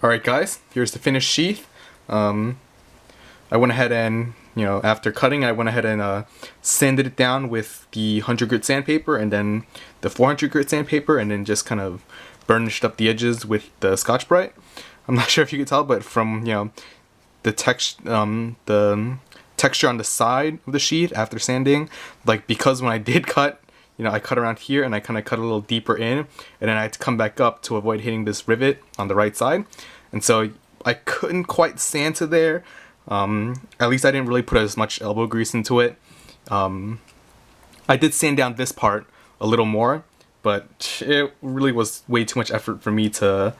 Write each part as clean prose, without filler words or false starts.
Alright guys, here's the finished sheath. I went ahead and, after cutting, I went ahead and sanded it down with the 100 grit sandpaper and then the 400 grit sandpaper, and then just kind of burnished up the edges with the Scotch-Brite. I'm not sure if you can tell, but from, the texture on the side of the sheath after sanding, because when I did cut, I cut around here and I kind of cut a little deeper in, and then I had to come back up to avoid hitting this rivet on the right side. And so I couldn't quite sand to there. At least I didn't really put as much elbow grease into it. I did sand down this part a little more, but it really was way too much effort for me to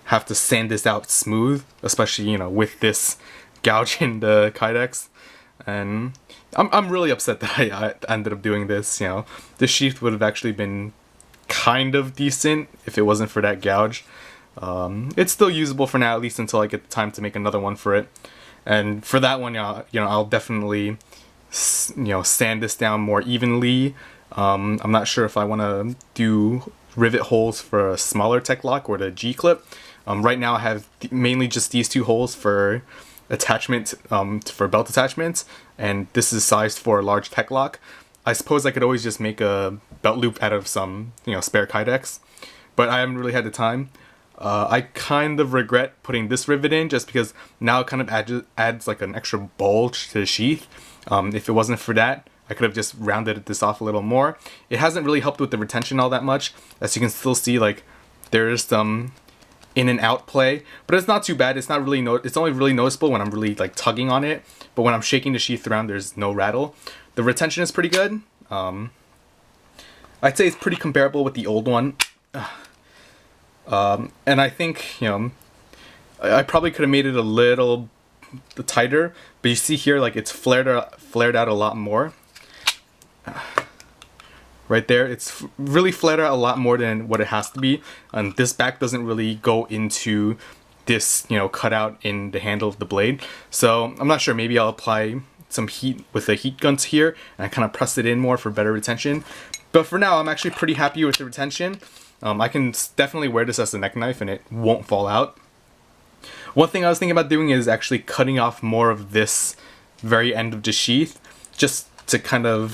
have to sand this out smooth, especially, with this gouge in the Kydex. And I'm really upset that I ended up doing this. This sheath would have actually been kind of decent if it wasn't for that gouge. It's still usable for now, at least until I get the time to make another one for it. And for that one, I'll definitely, sand this down more evenly. I'm not sure if I want to do rivet holes for a smaller tech lock or the G clip. Right now I have mainly just these two holes for attachment, for belt attachments, and this is sized for a large tech lock. I suppose I could always just make a belt loop out of some, spare Kydex, but I haven't really had the time. I kind of regret putting this rivet in just because now it kind of adds like an extra bulge to the sheath. If it wasn't for that, I could have just rounded this off a little more. It hasn't really helped with the retention all that much. As you can still see, there is some in and out play, but it's not too bad. It's not really it's only really noticeable when I'm really tugging on it, but when I'm shaking the sheath around, there's no rattle. The retention is pretty good. I'd say it's pretty comparable with the old one. And I think, I probably could have made it a little tighter, but you see here, it's flared out a lot more. Right there, it's really flared out a lot more than what it has to be, and this back doesn't really go into this, cutout in the handle of the blade. So I'm not sure, maybe I'll apply some heat with the heat guns here, and I kind of press it in more for better retention. But for now, I'm actually pretty happy with the retention. I can definitely wear this as a neck knife and it won't fall out. One thing I was thinking about doing is actually cutting off more of this very end of the sheath, just to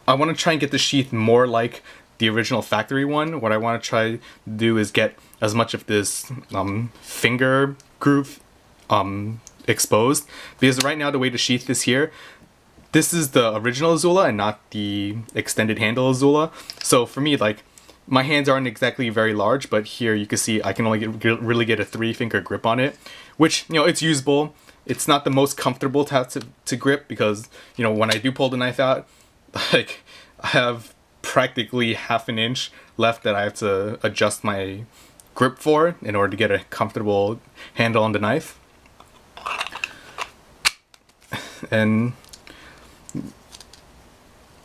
I want to try and get the sheath more like the original factory one. What I want to try to do is get as much of this finger groove exposed, because right now the way the sheath is here, this is the original Azula and not the extended handle Azula. So for me, my hands aren't exactly very large, but here you can see I can only really get a 3-finger grip on it, which, it's usable. It's not the most comfortable to grip because, when I do pull the knife out, I have practically half an inch left that I have to adjust my grip for in order to get a comfortable handle on the knife. And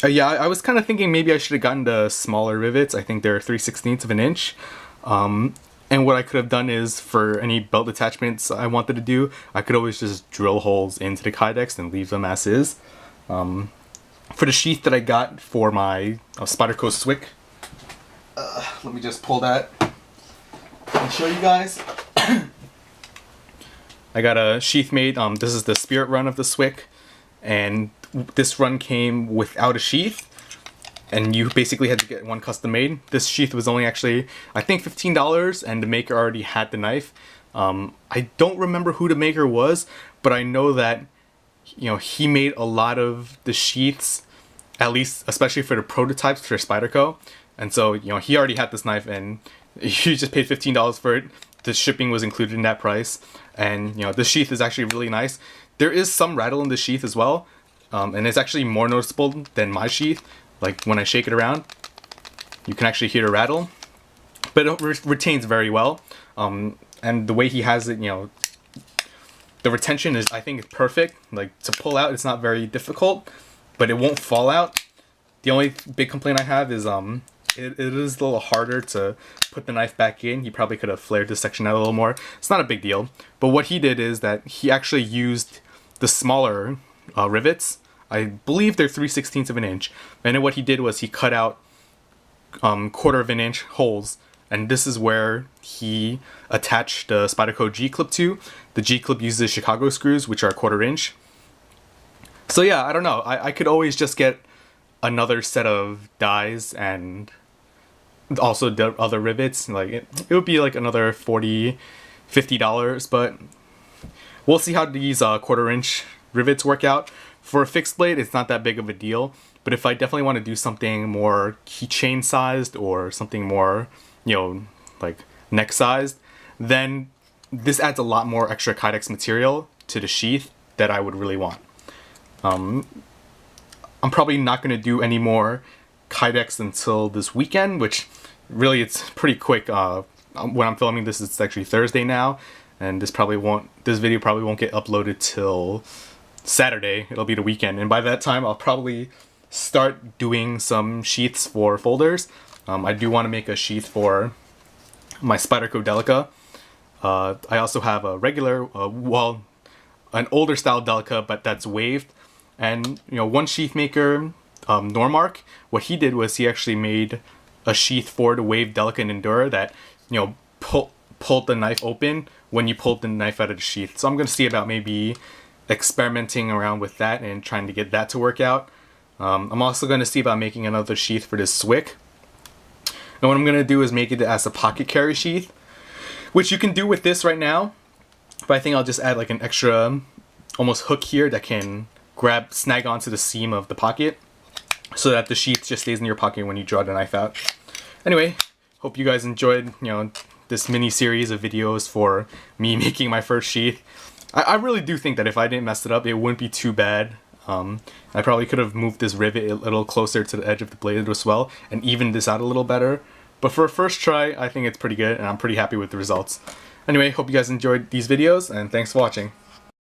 yeah, I was kind of thinking maybe I should have gotten the smaller rivets. I think they're 3/16 of an inch. And what I could have done is, for any belt attachments I wanted to do, I could always just drill holes into the Kydex and leave them as is. For the sheath that I got for my Spyderco Swick, let me just pull that and show you guys. I got a sheath made. This is the Spirit run of the Swick, and this run came without a sheath, and you basically had to get one custom made. This sheath was only actually, I think, $15, and the maker already had the knife. I don't remember who the maker was, but I know that he made a lot of the sheaths, at least especially for the prototypes for Spyderco. And so, he already had this knife and he just paid $15 for it. The shipping was included in that price. And, the sheath is actually really nice. There is some rattle in the sheath as well. And it's actually more noticeable than my sheath. When I shake it around, you can actually hear a rattle. But it retains very well. And the way he has it, the retention is, I think, perfect. To pull out, it's not very difficult, but it won't fall out. The only big complaint I have is it is a little harder to put the knife back in. He probably could have flared this section out a little more. It's not a big deal. But what he did is that he actually used the smaller rivets. I believe they're 3/16 of an inch. And then what he did was he cut out 1/4 of an inch holes and this is where he attached the Spyderco G-clip to. The G-clip uses Chicago screws, which are 1/4 inch. So yeah, I don't know. I could always just get another set of dies and also the other rivets. Like it would be like another $40-50, but we'll see how these 1/4 inch rivets work out. For a fixed blade, it's not that big of a deal, but if I definitely want to do something more keychain sized or something more, you know, like neck sized, then this adds a lot more extra Kydex material to the sheath that I would really want. I'm probably not going to do any more Kydex until this weekend, which really it's pretty quick. When I'm filming this, it's actually Thursday now, and this video probably won't get uploaded till Saturday. It'll be the weekend, and by that time I'll probably start doing some sheaths for folders. I do want to make a sheath for my Spyderco Delica. I also have a regular, an older style Delica, but that's waved. And you know, one sheath maker, Normark, what he did was he actually made a sheath for the waved Delica and Endura that, you know, pulled the knife open when you pulled the knife out of the sheath. So I'm going to see about maybe experimenting around with that and trying to get that to work out. I'm also going to see about making another sheath for this Swick. And what I'm going to do is make it as a pocket carry sheath, which you can do with this right now, but I think I'll just add like an extra almost hook here that can snag onto the seam of the pocket so that the sheath just stays in your pocket when you draw the knife out. Anyway, hope you guys enjoyed, you know, this mini series of videos for me making my first sheath. I really do think that if I didn't mess it up, it wouldn't be too bad. I probably could have moved this rivet a little closer to the edge of the blade as well and evened this out a little better. But for a first try, I think it's pretty good and I'm pretty happy with the results. Anyway, hope you guys enjoyed these videos and thanks for watching.